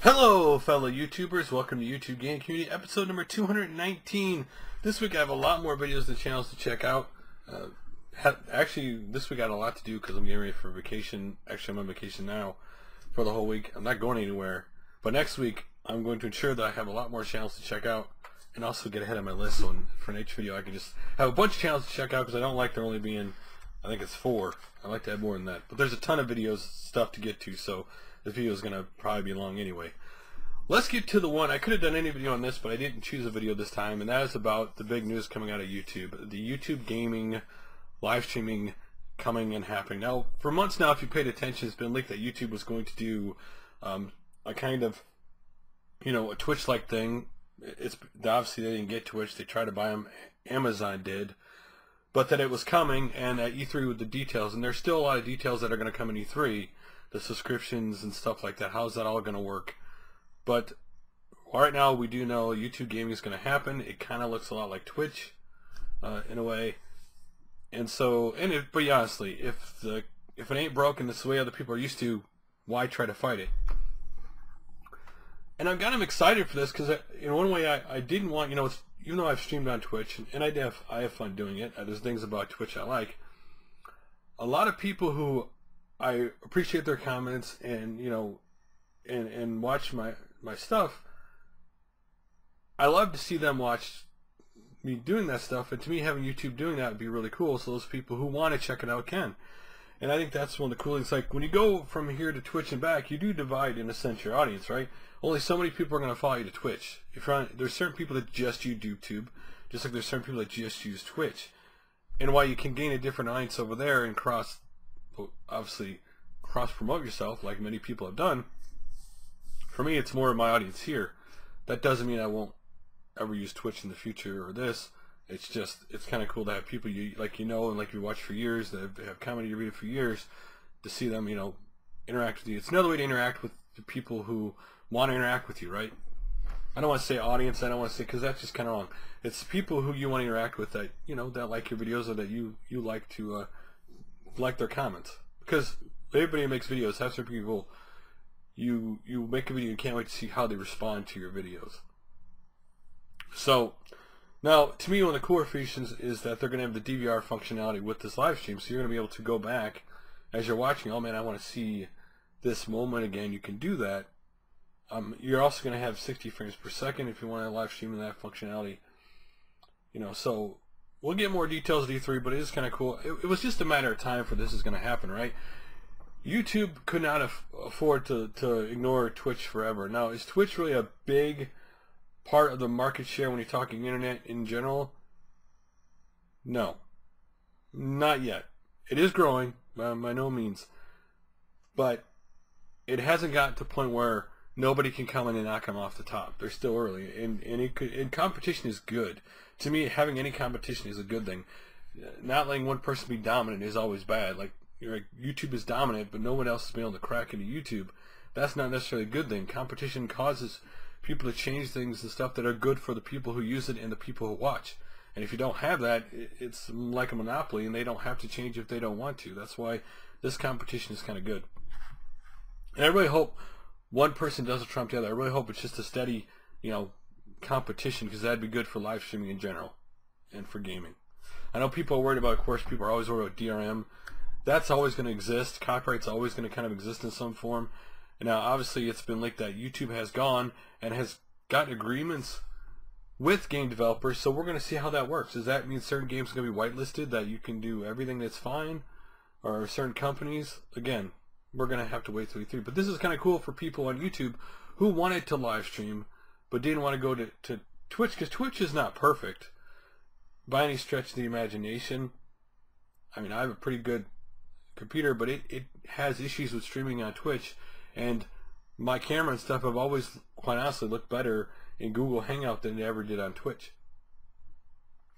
Hello fellow YouTubers, welcome to YouTube Game Community episode number 219. This week I have a lot more videos and channels to check out. Actually this week I had a lot to do because I'm getting ready for vacation. Actually I'm on vacation now for the whole week. I'm not going anywhere. But next week I'm going to ensure that I have a lot more channels to check out and also get ahead of my list so for an H video I can just have a bunch of channels to check out because I don't like there only being, I think it's 4. I like to have more than that. But there's a ton of videos, stuff to get to, so this video is going to probably be long anyway. Let's get to the one. I could have done any video on this, but I didn't choose a video this time, and that is about the big news coming out of YouTube. The YouTube gaming live streaming coming and happening. Now, for months now, if you paid attention, it's been leaked that YouTube was going to do a kind of, a Twitch-like thing. Obviously, they didn't get Twitch. They tried to buy them. Amazon did. But that it was coming, and at E3 with the details. And there's still a lot of details that are going to come in E3. The subscriptions and stuff like that. How's that all going to work? But right now we do know YouTube gaming is going to happen. It kind of looks a lot like Twitch in a way. And so, but honestly, if it ain't broken, it's the way other people are used to, why try to fight it? And I'm kind of excited for this because in one way I didn't want, even though I've streamed on Twitch and I have fun doing it. There's things about Twitch I like. A lot of people who I appreciate their comments and and watch my stuff. I love to see them watch me doing that stuff, and to me having YouTube doing that would be really cool, so those people who want to check it out can. And I think that's one of the cool things. Like when you go from here to Twitch and back, you do divide in a sense your audience, right? Only so many people are going to follow you to Twitch. There's certain people that just use YouTube, just like there's certain people that just use Twitch. And while you can gain a different audience over there and obviously cross-promote yourself like many people have done, for me it's more of my audience here. That doesn't mean I won't ever use Twitch in the future or this. It's just, it's kind of cool to have people and like you watch for years, that have commented your video for years, to see them, interact with you. It's another way to interact with the people who want to interact with you, right? I don't want to say audience, I don't want to say, because that's just kind of wrong. It's people who you want to interact with that, that like your videos or that you like to, like their comments. Because everybody who makes videos has certain people, you make a video and can't wait to see how they respond to your videos. So now, to me, one of the cooler features is that they're going to have the DVR functionality with this live stream, so you're going to be able to go back as you're watching. Oh man, I want to see this moment again. You can do that. You're also going to have 60 frames per second if you want to live stream in that functionality. So we'll get more details at E3, but it is kind of cool. It was just a matter of time for this is going to happen, right? YouTube could not afford to ignore Twitch forever. Now, is Twitch really a big part of the market share when you're talking internet in general? No. Not yet. It is growing, by no means. But it hasn't gotten to the point where nobody can come in and knock them off the top. They're still early. And competition is good. To me, having any competition is a good thing. Not letting one person be dominant is always bad. Like YouTube is dominant, but no one else has been able to crack into YouTube. That's not necessarily a good thing. Competition causes people to change things and stuff that are good for the people who use it and the people who watch. And if you don't have that, it's like a monopoly, and they don't have to change if they don't want to. That's why this competition is kind of good. And I really hope one person doesn't trump the other. I really hope it's just a steady, competition, because that'd be good for live streaming in general and for gaming. I know people are worried about, of course, people are always worried about DRM. That's always going to exist. Copyright's always going to kind of exist in some form. And now, obviously, it's been leaked that YouTube has gone and has got agreements with game developers, so we're going to see how that works. Does that mean certain games are going to be whitelisted, that you can do everything that's fine? Or certain companies? Again, we're going to have to wait till E3. But this is kind of cool for people on YouTube who wanted to live stream but didn't want to go to Twitch, because Twitch is not perfect by any stretch of the imagination. I mean, I have a pretty good computer, but it has issues with streaming on Twitch, and my camera and stuff have always, quite honestly, looked better in Google Hangout than it ever did on Twitch.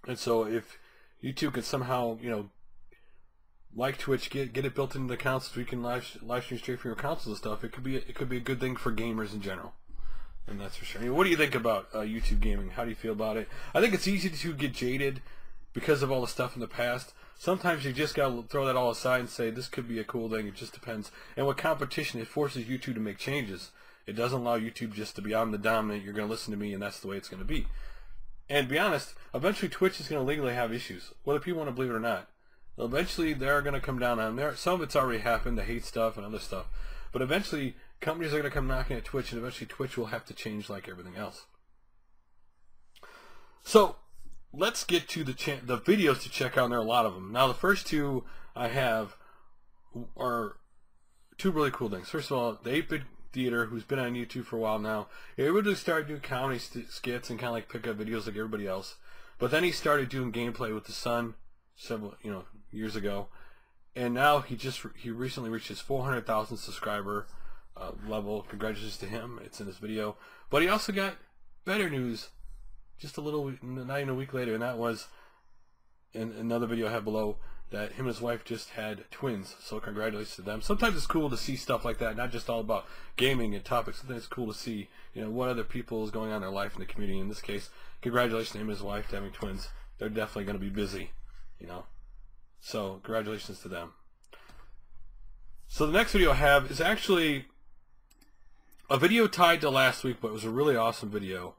And so if YouTube can somehow, like Twitch, get it built into the accounts so we can live stream straight from your consoles and stuff, it could be a good thing for gamers in general. And that's for sure. What do you think about YouTube gaming? How do you feel about it? I think it's easy to get jaded because of all the stuff in the past. Sometimes you just got to throw that all aside and say, this could be a cool thing. It just depends. And with competition, it forces YouTube to make changes. It doesn't allow YouTube just to be, I'm the dominant, you're going to listen to me, and that's the way it's going to be. And to be honest, eventually Twitch is going to legally have issues, whether people want to believe it or not. Eventually, they're going to come down on there. Some of it's already happened, the hate stuff and other stuff. But eventually, companies are going to come knocking at Twitch, and eventually Twitch will have to change like everything else. So, let's get to the videos to check out, and there are a lot of them. Now, the first two I have are two really cool things. First of all, the 8-Bit Theater, who's been on YouTube for a while now, he originally started doing comedy skits and kind of like pickup videos like everybody else. But then he started doing gameplay with his son several years ago, and now he recently reached his 400,000 subscriber level. Congratulations to him. It's in this video. But he also got better news just not even a week later, and that was in another video I have below, that him and his wife just had twins. So congratulations to them. Sometimes it's cool to see stuff like that, not just all about gaming and topics. Sometimes it's cool to see, what other people is going on in their life in the community. In this case, congratulations to him and his wife to having twins. They're definitely going to be busy, So congratulations to them. So the next video I have is actually a video tied to last week, but it was a really awesome video.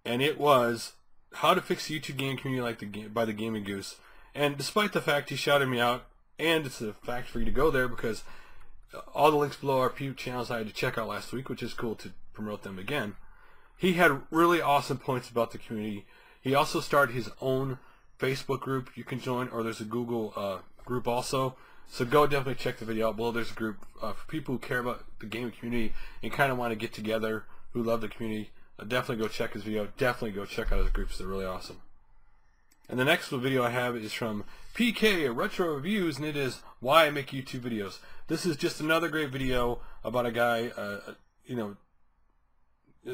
And it was how to fix the YouTube game community by the Gaming Goose. And despite the fact he shouted me out, and it's a fact for you to go there because all the links below are channels I had to check out last week, which is cool to promote them again. He had really awesome points about the community. He also started his own Facebook group you can join, or there's a Google group also. So go definitely check the video out below. There's a group for people who care about the gaming community and kind of want to get together, who love the community. Definitely go check his video. Definitely go check out his groups. They're really awesome. And the next video I have is from PK Retro Reviews, and it is Why I Make YouTube Videos. This is just another great video about a guy, a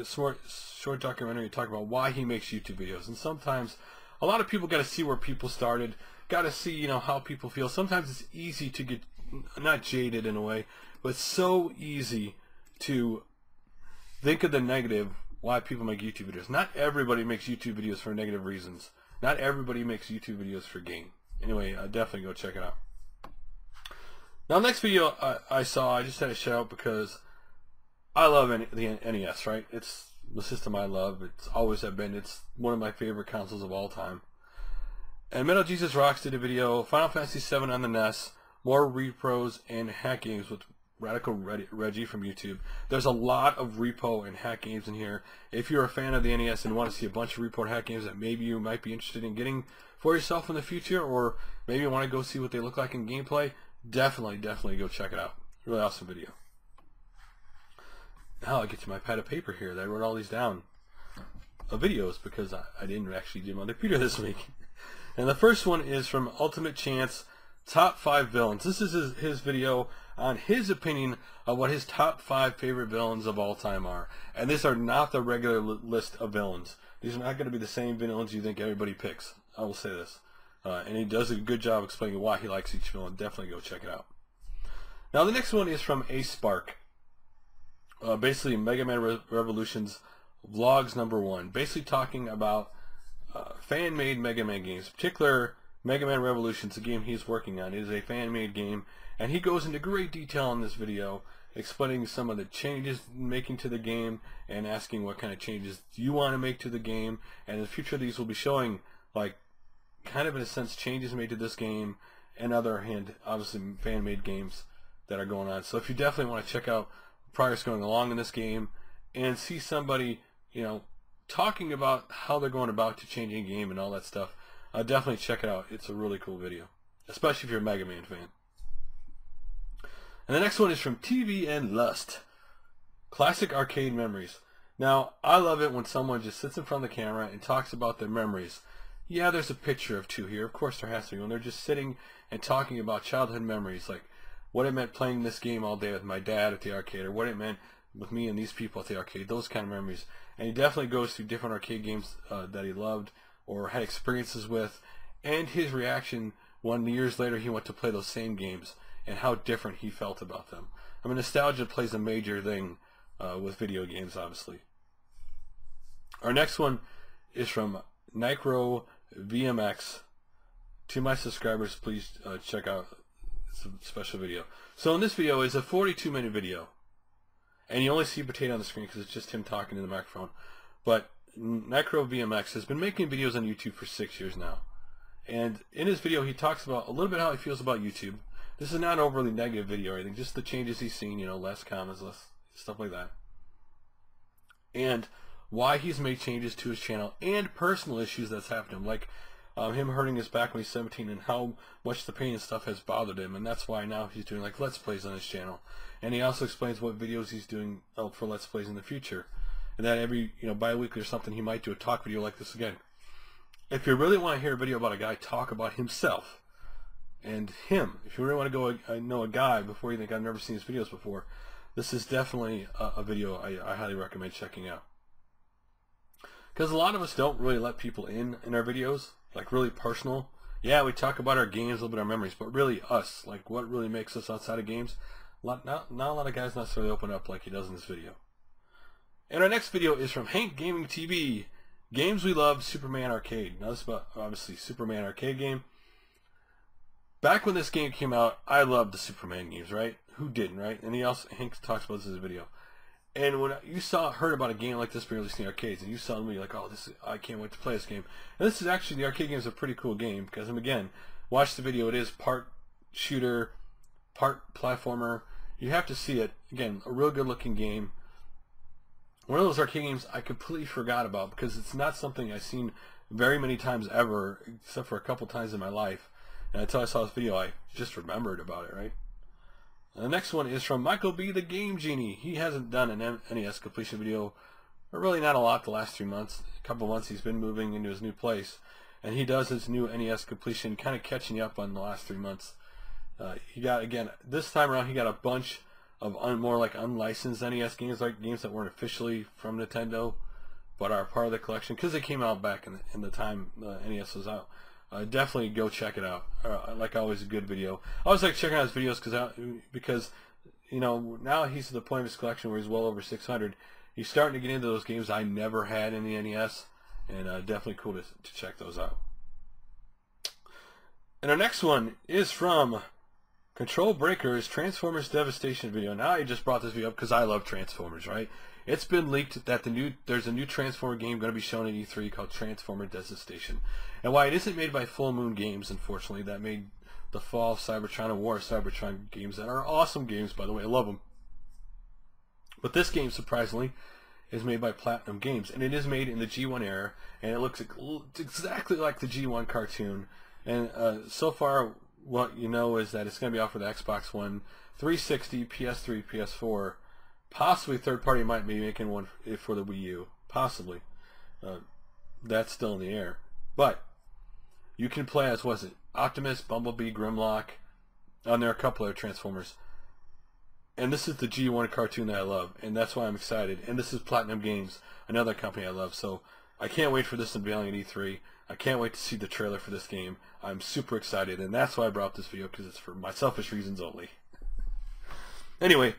short documentary talking about why he makes YouTube videos. And sometimes a lot of people got to see where people started, got to see how people feel. Sometimes it's easy to get not jaded in a way, but so easy to think of the negative why people make YouTube videos. Not everybody makes YouTube videos for negative reasons. Not everybody makes YouTube videos for gain. Anyway, definitely go check it out. Now, next video I saw, I just had to shout out because I love the NES, right? It's the system I love. It's always have been. It's one of my favorite consoles of all time. And MetalJesusRocks did a video, Final Fantasy VII on the NES, more repros and hack games with Radical Reggie from YouTube. There's a lot of repo and hack games in here. If you're a fan of the NES and want to see a bunch of repo and hack games that maybe you might be interested in getting for yourself in the future, or maybe you want to go see what they look like in gameplay, definitely go check it out. Really awesome video. Now I get to my pad of paper here. I wrote all these down of videos because I didn't actually do them on the computer this week. And the first one is from Ultimate Chance, Top 5 Villains. This is his video on his opinion of what his top 5 favorite villains of all time are. And these are not the regular list of villains. These are not going to be the same villains you think everybody picks. I will say this. And he does a good job explaining why he likes each villain. Definitely go check it out. Now the next one is from ACESpark. Basically Mega Man Revolutions Vlogs #1. Basically talking about fan-made Mega Man games. In particular, Mega Man Revolutions, the game he's working on, is a fan-made game, and he goes into great detail in this video, explaining some of the changes making to the game and asking what kind of changes you want to make to the game. And in the future, these will be showing, like, kind of in a sense, changes made to this game, and other hand, obviously, fan-made games that are going on. So if you definitely want to check out progress going along in this game and see somebody, talking about how they're going about to changing a game and all that stuff, definitely check it out. It's a really cool video, especially if you're a Mega Man fan. And the next one is from TV and Lust, Classic Arcade Memories. Now, I love it when someone just sits in front of the camera and talks about their memories. Yeah, there's a picture of two here. Of course there has to be. When they're just sitting and talking about childhood memories, like what it meant playing this game all day with my dad at the arcade, or what it meant with me and these people at the arcade, those kind of memories. And he definitely goes through different arcade games that he loved or had experiences with, and his reaction when years later he went to play those same games and how different he felt about them. I mean, nostalgia plays a major thing with video games, obviously. Our next one is from Nicro VMX. To my subscribers, please check out. It's a special video. So in this video is a 42-minute video. and you only see Potato on the screen because it's just him talking to the microphone. But NecroVMX has been making videos on YouTube for 6 years now. And in his video, he talks about a little bit how he feels about YouTube. This is not an overly negative video or anything, just the changes he's seen, you know, less comments, less stuff like that. And why he's made changes to his channel and personal issues that's happened to him, like him hurting his back when he's 17 and how much the pain and stuff has bothered him, and that's why now he's doing like Let's Plays on his channel. And he also explains what videos he's doing for Let's Plays in the future, and that every, you know, bi-weekly or something he might do a talk video like this again. If you really want to hear a video about a guy talk about himself and him, if you really want to go know a guy before you think I've never seen his videos before, this is definitely a video I highly recommend checking out. Because a lot of us don't really let people in our videos, like really personal. Yeah, we talk about our games, a little bit of our memories, but really us, like what really makes us outside of games. Not a lot of guys necessarily open up like he does in this video. And our next video is from Hank Gaming TV, Games We Love, Superman Arcade. Now this is about, obviously, Superman Arcade game. Back when this game came out, I loved the Superman games, right? Who didn't, right? And Hank talks about this in his video. And when you heard about a game like this being released in the arcades, and you saw me like, oh, I can't wait to play this game. And this is actually, the arcade game is a pretty cool game, because, and again, watch the video, it is part shooter, part platformer. You have to see it. Again, a real good looking game. One of those arcade games I completely forgot about, because it's not something I've seen very many times ever, except for a couple times in my life. And until I saw this video, I just remembered about it, right? And the next one is from MichaelBtheGameGenie. He hasn't done an NES completion video, or really not a lot the last 3 months. A couple months he's been moving into his new place. And he does his new NES completion, kind of catching up on the last 3 months. He got, again, this time around he got a bunch of more like unlicensed NES games, like games that weren't officially from Nintendo, but are part of the collection, because they came out back in the time NES was out. Definitely go check it out. Like always, a good video. I always like checking out his videos because you know, now he's to the point of his collection where he's well over 600. He's starting to get into those games I never had in the NES, and definitely cool to check those out. And our next one is from Control Breaker's Transformers Devastation video. Now I just brought this video up because I love Transformers, right? It's been leaked that there's a new Transformer game going to be shown at E3 called Transformers Devastation. And while it isn't made by Full Moon Games, unfortunately, that made the Fall of Cybertron and War of Cybertron games that are awesome games, by the way, I love them. But this game, surprisingly, is made by Platinum Games, and it is made in the G1 era, and it looks exactly like the G1 cartoon. And so far, what you know is that it's going to be out for the Xbox One, 360, PS3, PS4. Possibly third party might be making one for the Wii U. Possibly. That's still in the air. But you can play as, was it, Optimus, Bumblebee, Grimlock. And there are a couple of Transformers. And this is the G1 cartoon that I love. And that's why I'm excited. And this is Platinum Games, another company I love. So I can't wait for this unveiling at E3. I can't wait to see the trailer for this game. I'm super excited. And that's why I brought up this video, because it's for my selfish reasons only. Anyway.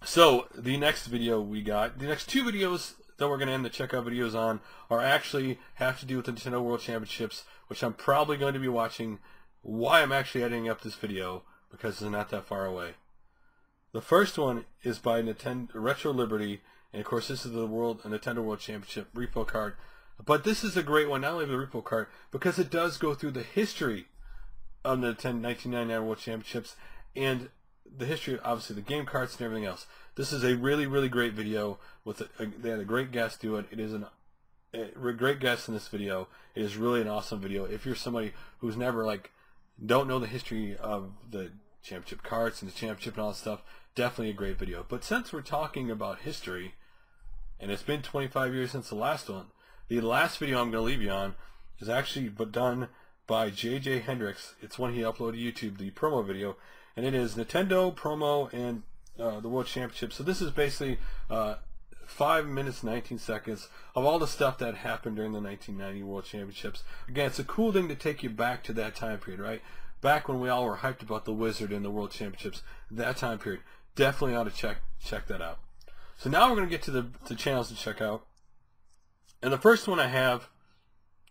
So, the next video we got, the next two videos that we're going to end the checkout videos on are actually have to do with the Nintendo World Championships, which I'm probably going to be watching. Why I'm actually editing up this video, because it's not that far away. The first one is by RetroLiberty, and of course this is the Nintendo World Championship repo card. But this is a great one, not only the repo card, because it does go through the history of the 1999 World Championships, and the history, obviously, the game cards and everything else. This is a really, really great video. They had a great guest do it. It is a great guest in this video. It is really an awesome video. If you're somebody who's never, like, don't know the history of the championship cards and the championship and all that stuff, definitely a great video. But since we're talking about history, and it's been 25 years since the last one, the last video I'm going to leave you on is actually done by J.J. Hendricks. It's one he uploaded to YouTube, the promo video. And it is Nintendo, promo, and the World Championship. So this is basically 5 minutes, 19 seconds of all the stuff that happened during the 1990 World Championships. Again, it's a cool thing to take you back to that time period, right? Back when we all were hyped about the Wizard and the World Championships, that time period. Definitely ought to check that out. So now we're going to get to the channels to check out. And the first one I have,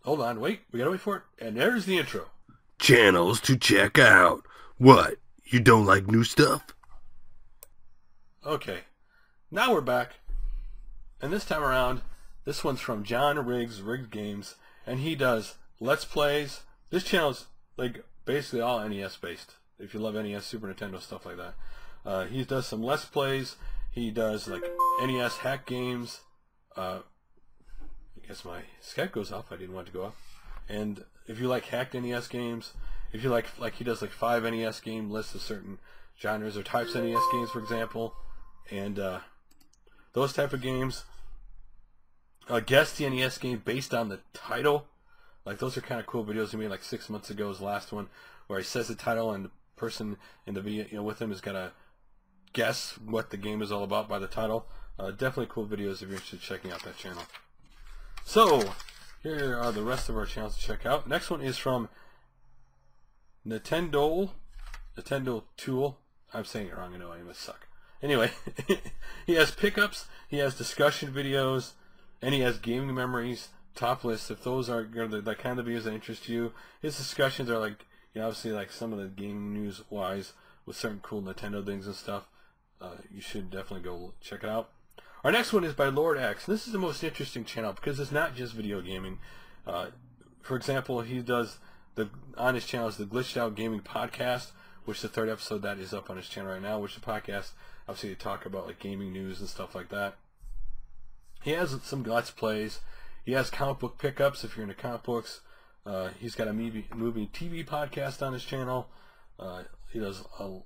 hold on, wait, we got to wait for it. And there's the intro. Channels to check out. What? You don't like new stuff? Okay, now we're back, and this time around, this one's from John Riggs, Rigged Games, and he does Let's Plays. This channel's like basically all NES based. If you love NES, Super Nintendo, stuff like that. He does some Let's Plays. He does like NES hack games. I guess my Skype goes off. I didn't want it to go off. And if you like hacked NES games, if you like he does like 5 NES game lists of certain genres or types of NES games, for example, and those type of games. Guess the NES game based on the title. Like those are kind of cool videos he made like 6 months ago. His last one, where he says the title and the person in the video, with him, is gonna guess what the game is all about by the title. Definitely cool videos if you're interested in checking out that channel. So here are the rest of our channels to check out. Next one is from NintenJoel, Tool. I'm saying it wrong. I know I must suck. Anyway, he has pickups, he has discussion videos, and he has gaming memories, top lists. If those are the kind of videos that interest you, his discussions are like, obviously like some of the gaming news wise with certain cool Nintendo things and stuff. You should definitely go check it out. Our next one is by Lord X. This is the most interesting channel because it's not just video gaming. For example, he does on his channel is the Glitched Out Gaming Podcast, which the 3rd episode that is up on his channel right now, which the podcast obviously they talk about like gaming news and stuff like that. He has some Let's Plays. He has comic book pickups if you're into comic books. He's got a movie TV podcast on his channel. He does a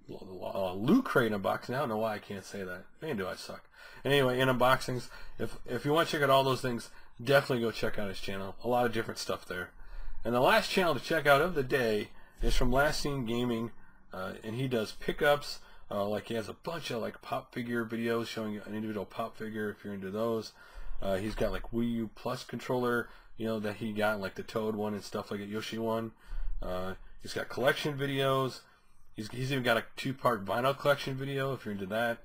Loot Crate unboxing. I don't know why I can't say that. Man, do I suck. Anyway, in unboxings, if you want to check out all those things, definitely go check out his channel. A lot of different stuff there. And the last channel to check out of the day is from LastSeenGaming, and he does pickups. Like he has a bunch of like pop figure videos showing an individual pop figure if you're into those. He's got like Wii U Plus controller, that he got, like the Toad one and stuff like that, Yoshi one. He's got collection videos. He's even got a 2-part vinyl collection video if you're into that.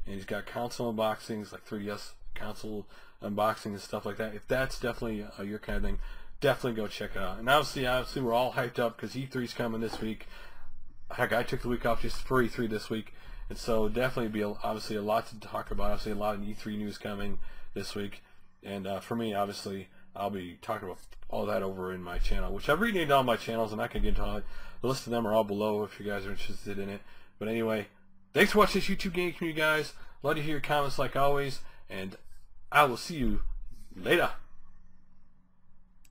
And he's got console unboxings, like 3DS console unboxing and stuff like that. If that's definitely your kind of thing, definitely go check it out. And obviously we're all hyped up because E3's coming this week. Heck, I took the week off just for E3 this week, and so definitely be obviously a lot to talk about. Obviously a lot of E3 news coming this week, and for me, obviously, I'll be talking about all that over in my channel, which I've renamed all my channels. I'm not going to get into all it. The list of them are all below if you guys are interested in it. But anyway, thanks for watching this YouTube gaming community, guys. Love to hear your comments like always, and I will see you later.